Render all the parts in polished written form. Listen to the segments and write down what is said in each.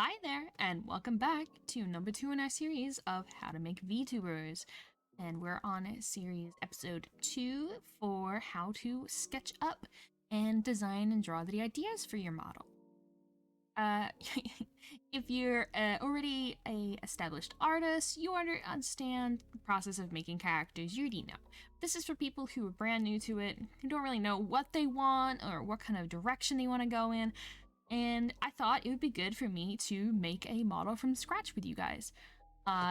Hi there, and welcome back to number 2 in our series of How to Make VTubers. And we're on series episode 2 for how to sketch up and design and draw the ideas for your model. If you're already a established artist, you understand the process of making characters, you already know. This is for people who are brand new to it, who don't really know what they want or what kind of direction they want to go in. And I thought it would be good for me to make a model from scratch with you guys.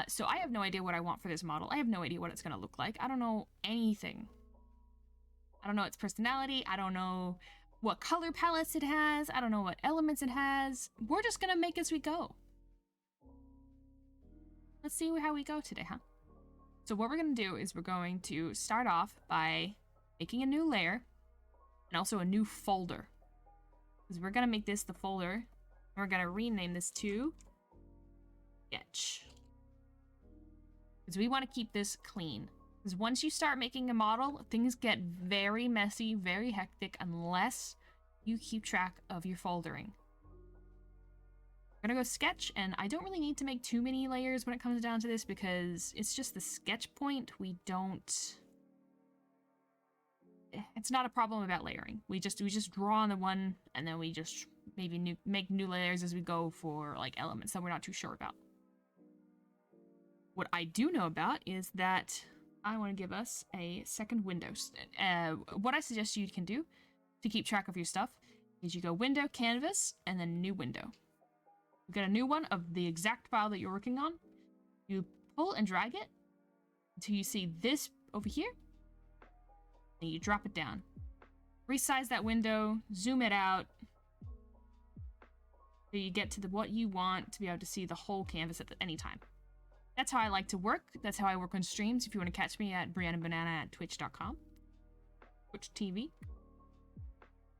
So I have no idea what I want for this model. I have no idea what it's going to look like. I don't know anything. I don't know its personality. I don't know what color palettes it has. I don't know what elements it has. We're just going to make as we go. Let's see how we go today, huh? So what we're going to do is we're going to start off by making a new layer and also a new folder. Because we're going to make this the folder. We're going to rename this to Sketch. Because we want to keep this clean. Because once you start making a model, things get very messy, very hectic, unless you keep track of your foldering. We're going to go Sketch, and I don't really need to make too many layers when it comes down to this, because it's just the sketch point. We don't... It's not a problem about layering. We just draw on the one, and then we just maybe make new layers as we go for like elements that we're not too sure about. What I do know about is that I want to give us a second window. What I suggest you can do to keep track of your stuff is you go Window, Canvas, and then New Window. You get a new one of the exact file that you're working on. You pull and drag it until you see this over here. And you drop it down. Resize that window, zoom it out, so you get to what you want to be able to see the whole canvas at any time. That's how I like to work. That's how I work on streams. If you want to catch me at BriannaBoonana at twitch.com. Twitch TV.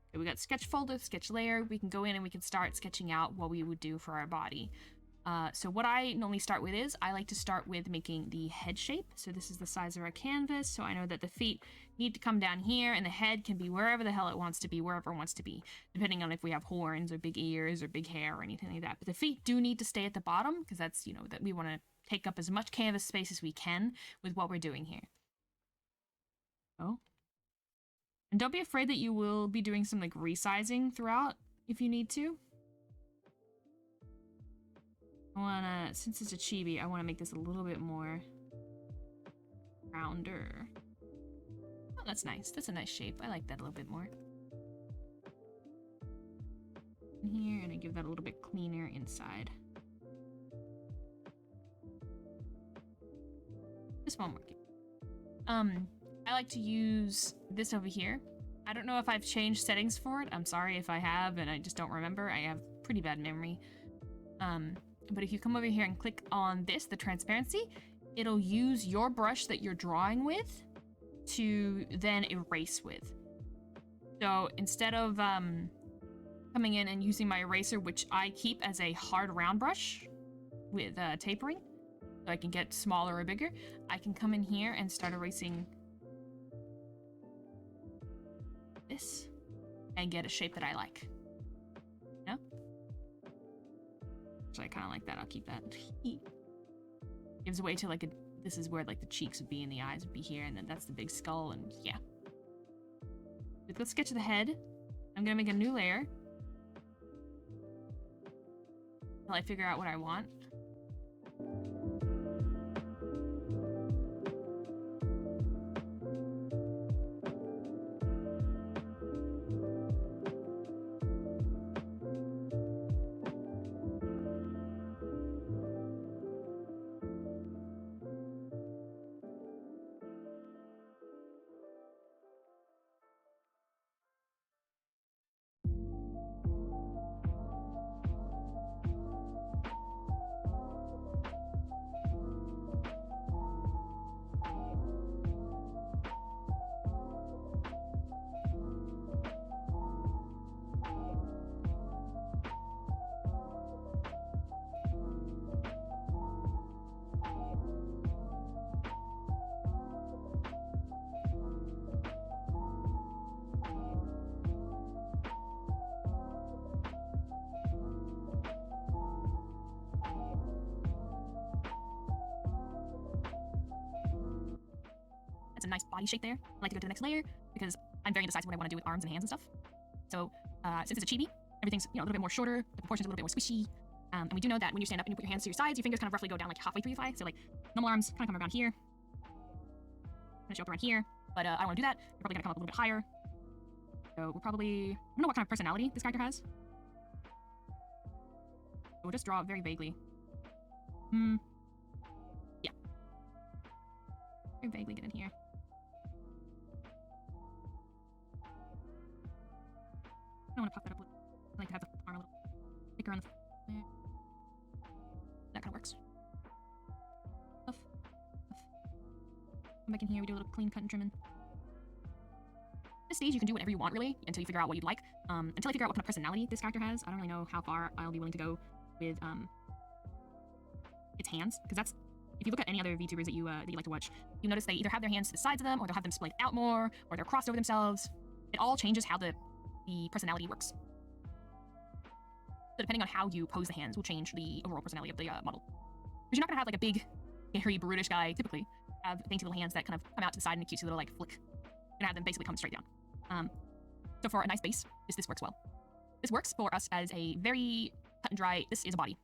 Okay, we got sketch folder, sketch layer. We can go in and we can start sketching out what we would do for our body. So what I normally start with is, I like to start with making the head shape. So this is the size of our canvas. So I know that the feet need to come down here and the head can be wherever the hell it wants to be, wherever it wants to be, depending on if we have horns or big ears or big hair or anything like that. But the feet do need to stay at the bottom because that's, you know, that we want to take up as much canvas space as we can with what we're doing here. Oh. And don't be afraid that you will be doing some like resizing throughout if you need to. I wanna, since it's a chibi, I wanna make this a little bit more rounder. Oh, that's nice. That's a nice shape. I like that a little bit more. In here, and I give that a little bit cleaner inside. This won't work. I like to use this over here. I don't know if I've changed settings for it. I'm sorry if I have, and I just don't remember. I have pretty bad memory. But if you come over here and click on this, the transparency, it'll use your brush that you're drawing with to then erase with. So instead of coming in and using my eraser, which I keep as a hard round brush with tapering, so I can get smaller or bigger, I can come in here and start erasing this and get a shape that I like. You know? So I kind of like that. I'll keep that. Gives way to like a, this is where like the cheeks would be and the eyes would be here, and then that's the big skull, and yeah. Let's sketch the head. I'm gonna make a new layer until I figure out what I want. It's a nice body shape there. I like to go to the next layer because I'm very indecisive what I want to do with arms and hands and stuff. So since it's a chibi, everything's a little bit more shorter, the proportions a little bit more squishy. And we do know that when you stand up and you put your hands to your sides, your fingers kind of roughly go down like halfway through your thigh. So like normal arms kind of come around here, gonna show up around here, but I don't want to do that. You're probably gonna come up a little bit higher. So we're probably, I don't know what kind of personality this character has. So we'll just draw it very vaguely. Yeah. Very vaguely get in here. I don't want to pop that up a little. I like to have the arm a little thicker on the there. That kind of works. Come back in here, we do a little clean cut and trimming. At this stage, you can do whatever you want, really, until you figure out what you'd like. Until I figure out what kind of personality this character has, I don't really know how far I'll be willing to go with its hands, because that's, if you look at any other VTubers that you like to watch, you notice they either have their hands to the sides of them, or they'll have them splayed out more, or they're crossed over themselves. It all changes how the personality works. So depending on how you pose the hands will change the overall personality of the model. Because you're not gonna have like a big, hairy, brutish guy typically have dainty little hands that kind of come out to the side in a cutesy little like flick. You're gonna have them basically come straight down. So for a nice base, this works well. This works for us as a very cut and dry, this is a body.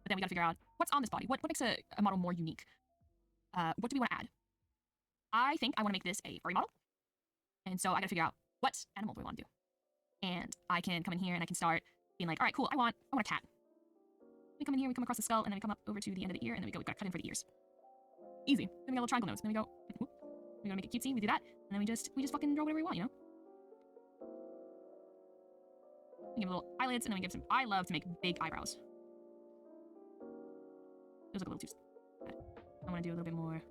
But then we gotta figure out what's on this body. What makes a model more unique? What do we want to add? I think I want to make this a furry model. And so I gotta figure out what animal do I want to do. And I can come in here and I can start being like, all right, cool, I want a cat. We come in here, we come across the skull, and then we come up over to the end of the ear, and then we go, we gotta cut in for the ears. Easy. Then we got little triangle nose. Then we go, whoop, we gotta make it cutesy, we do that, and then we just fucking draw whatever we want, you know? We give little eyelids, and then we give some, I love to make big eyebrows. Those look a little too, I wanna do a little bit more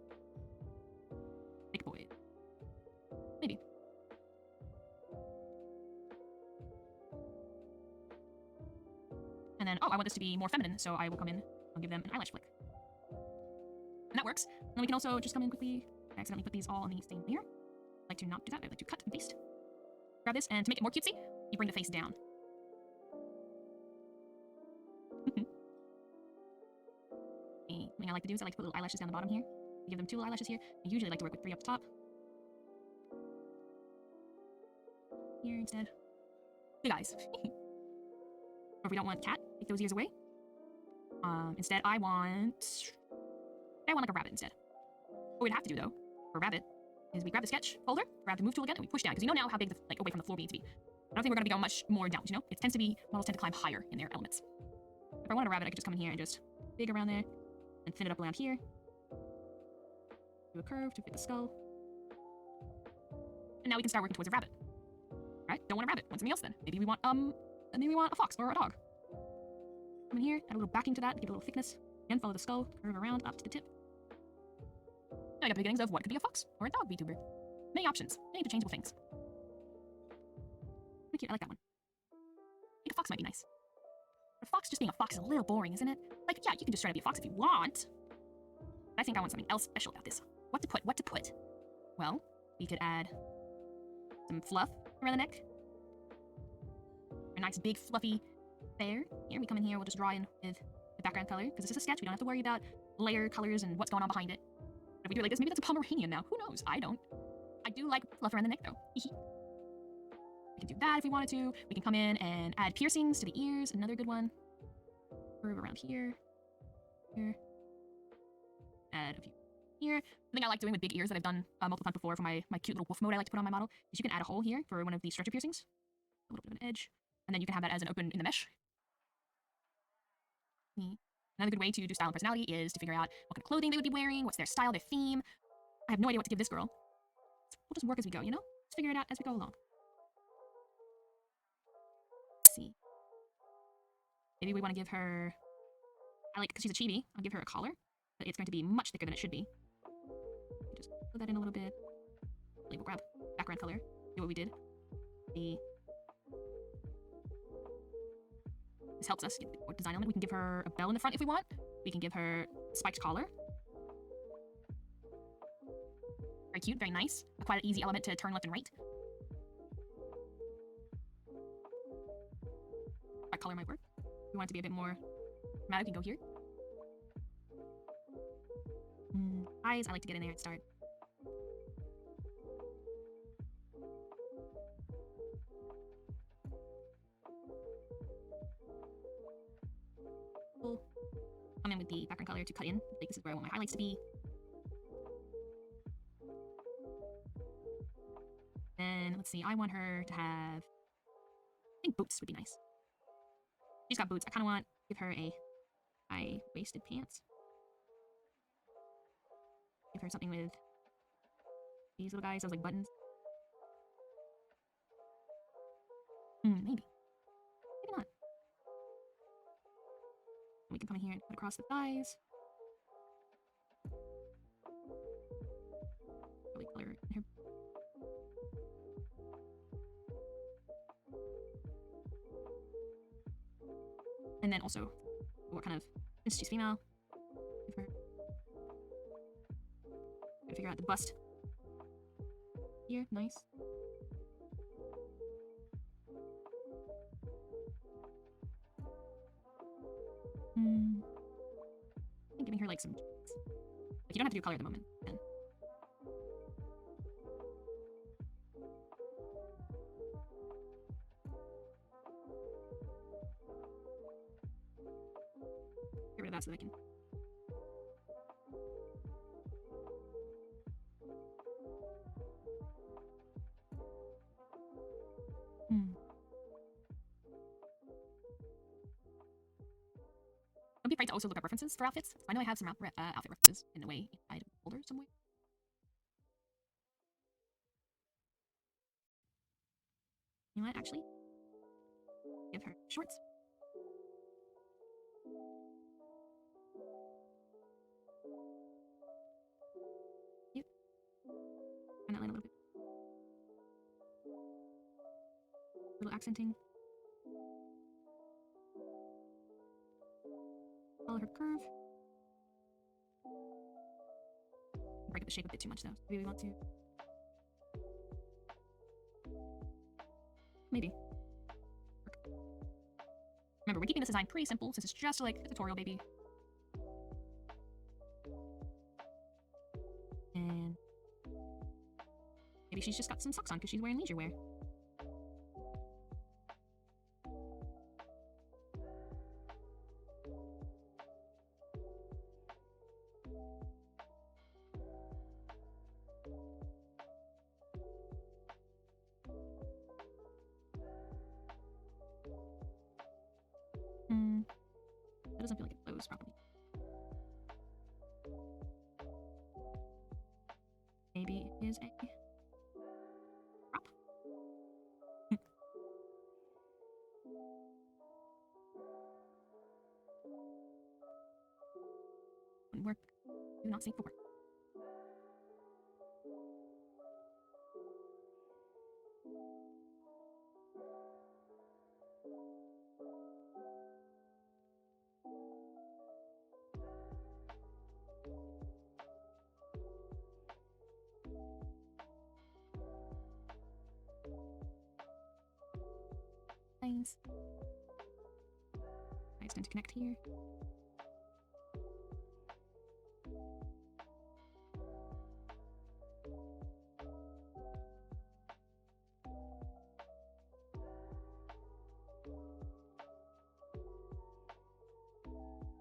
big boy. Maybe. And then, oh, I want this to be more feminine, so I will come in, I'll give them an eyelash flick. And that works. And then we can also just come in quickly. I accidentally put these all on the same layer. I like to not do that, I like to cut and paste. Grab this, and to make it more cutesy, you bring the face down. The thing I like to do is I like to put little eyelashes down the bottom here. I give them 2 little eyelashes here. I usually like to work with 3 up the top. Here instead. Big eyes. Or if we don't want cat, take those ears away. Instead, I want like a rabbit instead. What we'd have to do though, for a rabbit, is we grab the sketch folder, grab the move tool again, and we push down, because you know now how big the, like, away from the floor we need to be. I don't think we're gonna be going much more down, you know? It tends to be, models tend to climb higher in their elements. If I wanted a rabbit, I could just come in here and just dig around there, and thin it up around here. Do a curve to fit the skull. And now we can start working towards a rabbit. Alright, don't want a rabbit, want something else then. Maybe we want a fox or a dog. Come in here, add a little backing to that, give it a little thickness. Again, follow the skull, curve around up to the tip. Now I got the beginnings of what could be a fox or a dog VTuber. Many options, many interchangeable things. Pretty cute, I like that one. I think a fox might be nice. But a fox just being a fox is a little boring, isn't it? Like, yeah, you can just try to be a fox if you want. But I think I want something else special about this. What to put? Well, we could add some fluff around the neck. A nice big fluffy there. Here, we come in here, we'll just draw in with the background color, because this is a sketch, we don't have to worry about layer colors and what's going on behind it. But if we do it like this, maybe that's a Pomeranian now, who knows? I don't. I do like fluff around the neck though. We can do that if we wanted to. We can come in and add piercings to the ears, another good one. Curve around here. Add a few here. The thing I like doing with big ears that I've done multiple times before for my cute little wolf mode I like to put on my model is you can add a hole here for one of the stretcher piercings. A little bit of an edge. And then you can have that as an open in the mesh. Another good way to do style and personality is to figure out what kind of clothing they would be wearing, what's their style, their theme. I have no idea what to give this girl. We'll just work as we go, you know? Just figure it out as we go along. Let's see. Maybe we want to give her, because she's a chibi, I'll give her a collar, but it's going to be much thicker than it should be. Just put that in a little bit. We'll grab background color, do what we did. This helps us get more design on it. We can give her a bell in the front if we want. We can give her a spiked collar. Very cute, very nice. Quite an easy element to turn left and right. That color might work. If we want it to be a bit more dramatic, we can go here. Eyes, I like to get in there and start come in with the background color to cut in. Like, this is where I want my highlights to be. Then, let's see, I want her to have... I think boots would be nice. She's got boots. I kind of want to give her a high-waisted pants. Give her something with these little guys, those like buttons. Maybe. Maybe not. We can come in here and put across the thighs. Probably color in her. And then also, what kind of, since she's female, give her. Gotta figure out the bust. Here, nice. I think giving her like some cheeks. Like, you don't have to do color at the moment. Then. Get rid of that so that I can. Don't be afraid to also look up references for outfits. I know I have some outfit references in a way inside a folder somewhere. You know what, actually? Give her shorts. Cute. Turn that line a little bit. A little accenting. Follow her curve. Break up the shape a bit too much though. Maybe we want to. Maybe. Remember, we're keeping this design pretty simple since it's just like a tutorial, baby. And maybe she's just got some socks on because she's wearing leisure wear. That doesn't feel like it flows properly. Maybe it is a prop. Wouldn't work. Do not safe for work. Nice. Nice, time to connect here.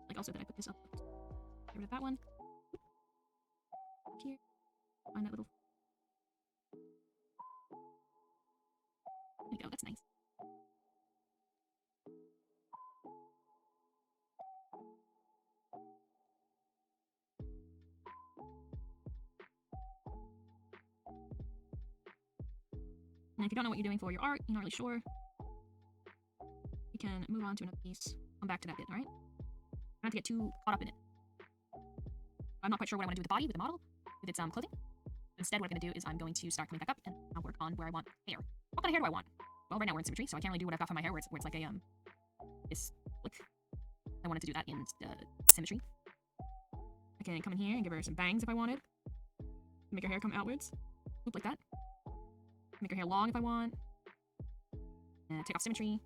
Like also that I put this up. Get rid of that one. Here. Find that little. There we go, that's nice. And if you don't know what you're doing for your art, you're not really sure, you can move on to another piece, come back to that bit, alright? Not to get too caught up in it. I'm not quite sure what I want to do with the body, with the model, with its clothing. Instead, what I'm going to do is I'm going to start coming back up and I'll work on where I want hair. What kind of hair do I want? Well, right now we're in symmetry, so I can't really do what I've got for my hair where it's like a, this look. I wanted to do that in symmetry. I can come in here and give her some bangs if I wanted. Make her hair come outwards. Loop like that. Make her hair long if I want. Take off symmetry.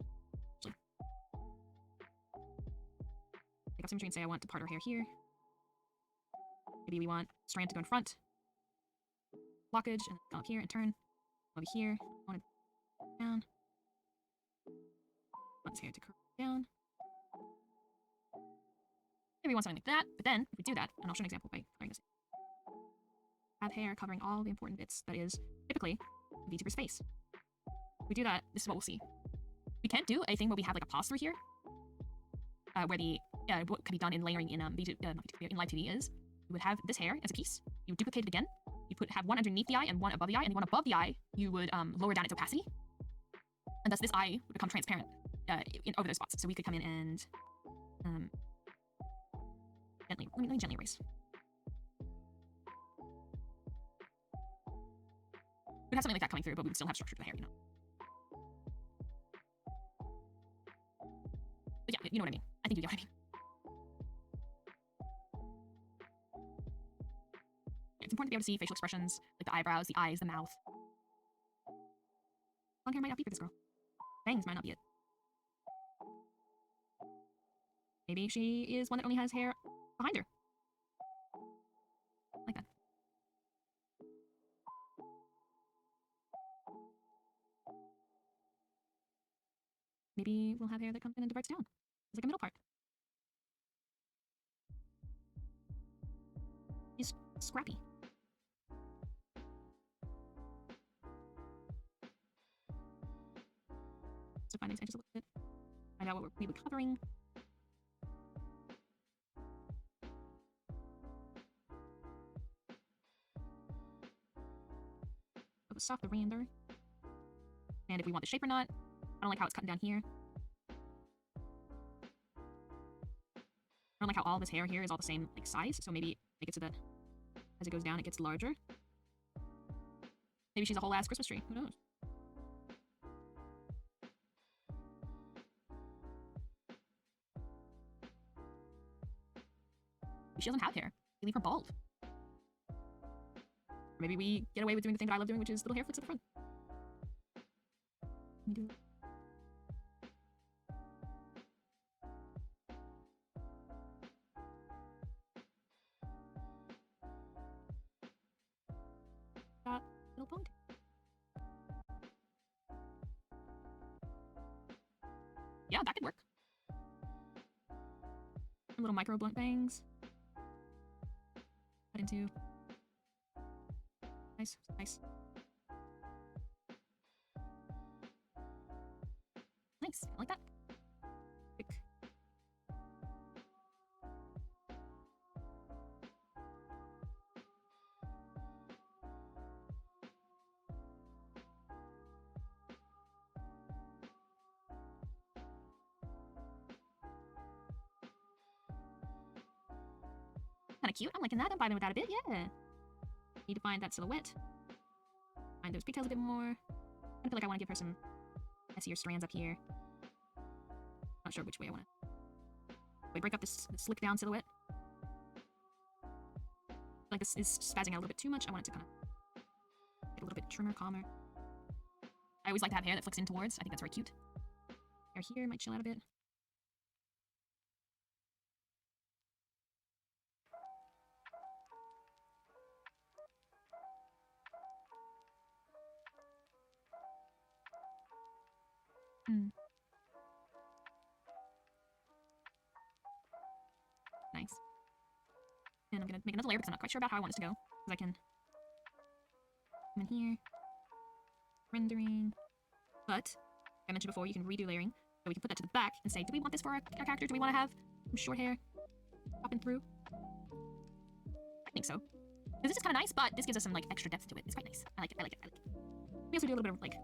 Actually, take off symmetry and say I want to part her hair here. Maybe we want strand to go in front. Blockage, and come up here and turn. Over here. I want it down. I want this hair to curl down. There we want something like that, but then if we do that, and I'll show an example by coloring this. Have hair covering all the important bits. That is typically a VTuber's face. If we do that, this is what we'll see. We can't do a thing where we have like a pause through here, where the what can be done in layering in in live TV is you would have this hair as a piece. You would duplicate it again. You have one underneath the eye and one above the eye, and the one above the eye you would lower down its opacity, and thus this eye would become transparent over those spots. So we could come in and gently, let me gently erase. We'd have something like that coming through, but we would still have structure to the hair, you know. But yeah, you know what I mean. I think you get what I mean. It's important to be able to see facial expressions, like the eyebrows, the eyes, the mouth. Long hair might not be for this girl. Bangs might not be it. Maybe she is one that only has hair behind her. Like that. Maybe we'll have hair that comes in and divides down. It's like a middle part. It's scrappy. So find these edges a little bit. Find out what we were covering. A softer render. And if we want the shape or not. I don't like how it's cutting down here. I don't like how all this hair here is all the same like size, so maybe make it so that as it goes down it gets larger. Maybe she's a whole ass Christmas tree, who knows? Maybe she doesn't have hair. We leave her bald. Or maybe we get away with doing the thing that I love doing, which is little hair flicks at the front. Let me do it. That little pony. Yeah, that could work. And little micro blunt bangs. Cut into. Nice, nice. Nice, I like that. Quick. Kind of cute. I'm liking that. I'm vibing with that a bit. Yeah. Need to find that silhouette. Find those pigtails a bit more. I feel like I want to give her some messier strands up here. Not sure which way I want to. Wait, break up this slick down silhouette. Like this is spazzing out a little bit too much. I want it to kind of get a little bit trimmer, calmer. I always like to have hair that flicks in towards. I think that's very cute. Hair here might chill out a bit. Nice. And I'm gonna make another layer because I'm not quite sure about how I want this to go. Because I can come in here, rendering. But like I mentioned before, you can redo layering, so we can put that to the back and say, do we want this for our character? Do we want to have some short hair popping through? I think so. This is kind of nice, but this gives us some like extra depth to it. It's quite nice. I like it. I like it. I like it. We also do a little bit of like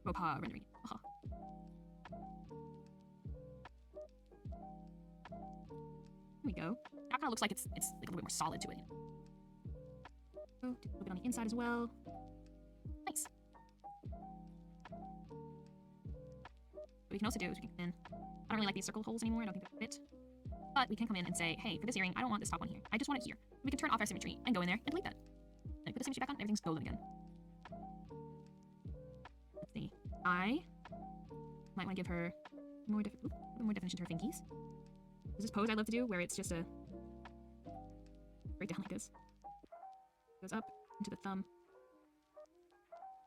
ropa rendering. There we go. That kind of looks like it's like a little bit more solid to it. A little bit on the inside as well. Nice. What we can also do is we can come in. I don't really like these circle holes anymore. I don't think they fit. But we can come in and say, hey, for this earring, I don't want this top one here. I just want it here. We can turn off our symmetry and go in there and delete that. Then put the symmetry back on, and everything's golden again. Let's see. I might want to give her more, a little more definition to her fingies. There's this pose I love to do where it's just a break down like this. Goes up into the thumb.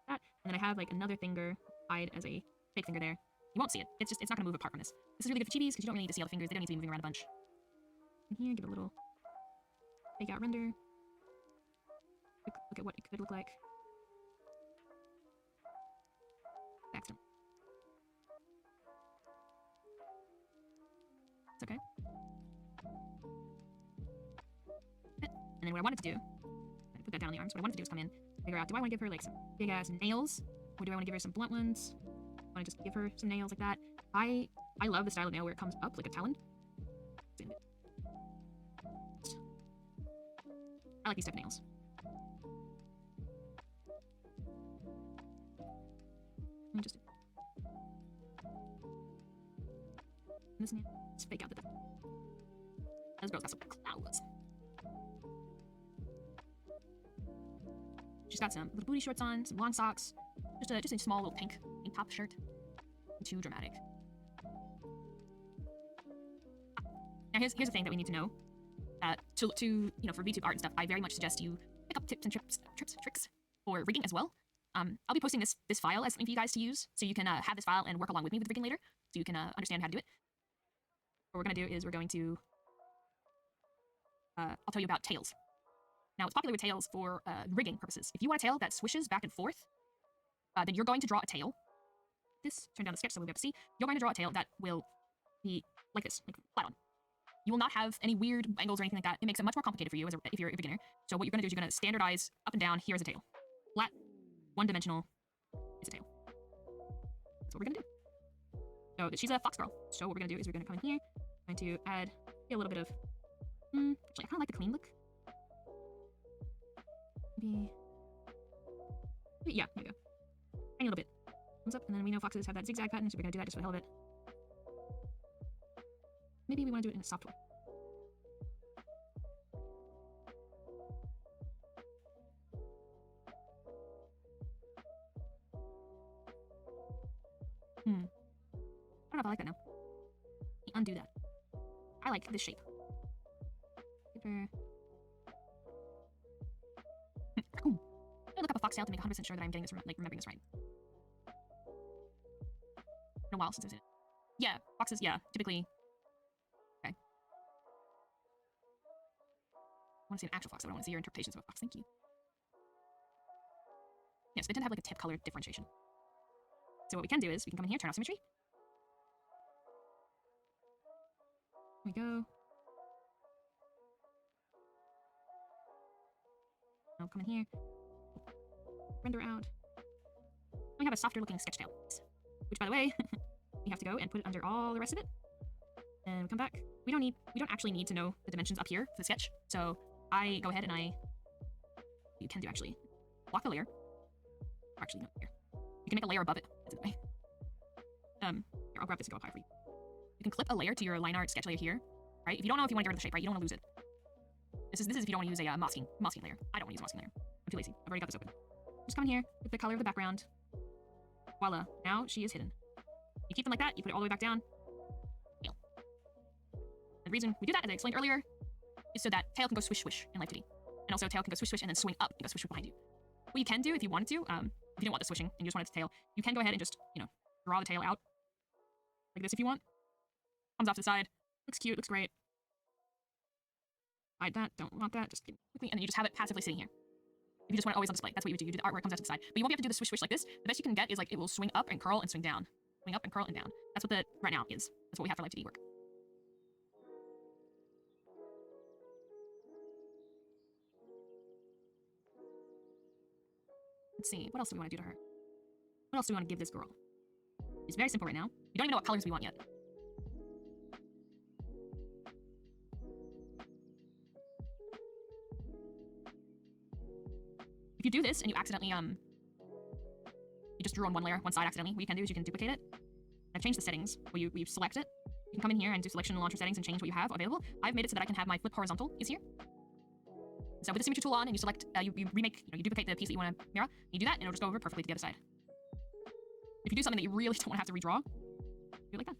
That, and then I have like another finger tied as a fake finger there. You won't see it. It's not gonna move apart from this. This is really good for chibis because you don't really need to see all the fingers. They don't need to be moving around a bunch. In here, give it a little fake out render. Look at what it could look like. Accident. It's okay. And then what I wanted to do, I put that down on the arms. What I wanted to do is come in, figure out, do I want to give her like some big ass nails, or do I want to give her some blunt ones? I want to just give her some nails like that. I love the style of nail where it comes up like a talon. I like these type of nails. Let me just this nail. Let's fake out the depth. This girl's got some clouds. She's got some little booty shorts on, some long socks, just a small little pink top shirt. Too dramatic. Now here's the thing that we need to know. To you know, for VTube art and stuff, I very much suggest you pick up tips and tricks for rigging as well. I'll be posting this file as something for you guys to use, so you can have this file and work along with me with rigging later, so you can understand how to do it. What we're gonna do is we're going to I'll tell you about tails. Now, it's popular with tails for rigging purposes. If you want a tail that swishes back and forth, then you're going to draw a tail. This, turn down the sketch so we'll be able to see. You're going to draw a tail that will be like this, like flat on. You will not have any weird angles or anything like that. It makes it much more complicated for you if you're a beginner. So what you're going to do is you're going to standardize up and down. Here is a tail. Flat, one-dimensional, it's a tail. That's what we're going to do. So she's a fox girl. So what we're going to do is we're going to come in here. I'm going to add a little bit of... actually, I kind of like the clean look. Maybe... Yeah, there we go. Tiny little bit. Comes up, and then we know foxes have that zigzag pattern, so we're going to do that just for the hell of it. Maybe we want to do it in a soft way. I don't know if I like that now. Undo that. I like this shape. Give her... Cool. I'm gonna look up a foxtail to make 100% sure that I'm getting this, like, remembering this right. Been a while since I've seen it. Yeah, foxes, yeah, typically... Okay. I want to see an actual fox, so I don't want to see your interpretations of a fox. Thank you. Yes, they tend to have, like, a tip color differentiation. So what we can do is, we can come in here, turn off symmetry. There we go. I'll come in here. Render out. We have a softer looking sketch tail. Which, by the way, we have to go and put it under all the rest of it. And we come back. We don't actually need to know the dimensions up here for the sketch. So I go ahead and you can do actually block the layer. Or actually, no, here. You can make a layer above it. That's the way. Here, I'll grab this and go up high for you. You can clip a layer to your line art sketch layer here, right? If you don't know if you want to get rid of the shape, right? You don't want to lose it. This is if you don't want to use a masking layer. I don't want to use a masking layer. I'm too lazy. I've already got this open. Just come in here with the color of the background. Voila. Now she is hidden. You keep them like that. You put it all the way back down. Tail. The reason we do that, as I explained earlier, is so that tail can go swish swish in Live 2D. And also tail can go swish swish and then swing up and go swish swish behind you. What you can do if you wanted to, if you didn't want the swishing and you just wanted the tail, you can go ahead and just, you know, draw the tail out. Like this if you want. Comes off to the side. Looks cute, looks great. Hide that, don't want that, just quickly, and then you just have it passively sitting here. If you just want it always on display, that's what you would do. You do the art where it comes out to the side. But you won't be able to do the swish swish like this. The best you can get is like it will swing up and curl and swing down. Swing up and curl and down. That's what the right now is. That's what we have for Live 2D work. Let's see, what else do we want to do to her? What else do we want to give this girl? It's very simple right now. We don't even know what colors we want yet. If you do this and you accidentally, you just drew on one layer, one side accidentally, what you can do is you can duplicate it. I've changed the settings where you select it. You can come in here and do selection and launcher settings and change what you have available. I've made it so that I can have my flip horizontal easier. So with the symmetry tool on and you select, you remake, you duplicate the piece that you want to mirror, you do that and it'll just go over perfectly to the other side. If you do something that you really don't want to have to redraw, do it like that.